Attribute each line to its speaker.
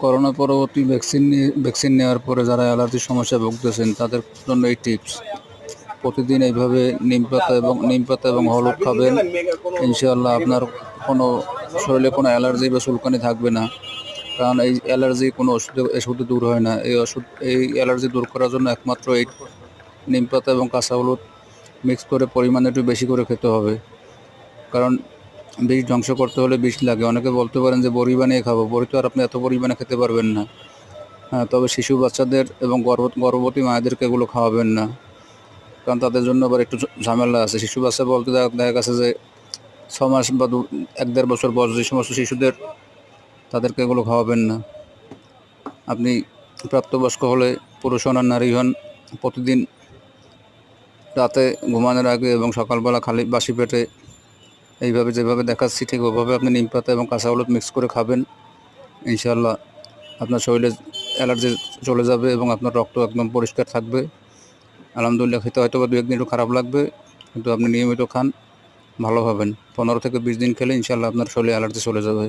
Speaker 1: Corona পরবর্তী vaccine নেওয়ার পরে যারা অ্যালার্জির সমস্যায় ভুগতেছেন তাদের জন্য এই টিপস। প্রতিদিন এইভাবে নিম পাতা এবং হলুদ খাবেন। ইনশাআল্লাহ আপনার কোনো শরীরে কোনো অ্যালার্জি বা চুলকানি থাকবে না। কারণ এই অ্যালার্জি কোনো ওষুধে দূর হয় না। এই অ্যালার্জি দূর করার জন্য একমাত্র এই নিমপাতা এবং কাঁচা হলুদ মিক্স করে পরিমাণে একটু বেশি করে খেতে হবে। কারণ বিষ ধ্বংস করতে হলে বিষ লাগে। অনেকে বলতে পারেন যে বড়ি বানিয়ে খাবো, বড়ি তো আর আপনি এত পরিমাণে খেতে পারবেন না। হ্যাঁ, তবে শিশু বাচ্চাদের এবং গর্ভবতী মায়েদেরকে এগুলো খাওয়াবেন না, কারণ তাদের জন্য আবার একটু ঝামেলা আছে। শিশু বাচ্চা বলতে দেখা গেছে যে 6 মাস বা 1-1.5 বছর বয়স যে সমস্ত শিশুদের, তাদেরকে এগুলো খাওয়াবেন না। আপনি প্রাপ্তবয়স্ক হলে, পুরুষ হন আর নারী হন, প্রতিদিন রাতে ঘুমানোর আগে এবং সকালবেলা খালি বাসি পেটে এইভাবে যেভাবে দেখাচ্ছি ঠিক ওইভাবে আপনি নিমপাতা এবং কাঁচা হলুদ মিক্স করে খাবেন। ইনশাআল্লাহ আপনার শরীরে অ্যালার্জি চলে যাবে এবং আপনার রক্ত একদম পরিষ্কার থাকবে। আলহামদুলিল্লাহ, খেতে হয়তো বা 2-1 দিন একটু খারাপ লাগবে, কিন্তু আপনি নিয়মিত খান, ভালো হবেন। 15 থেকে 20 দিন খেলে ইনশাআল্লাহ আপনার শরীরে অ্যালার্জি চলে যাবে।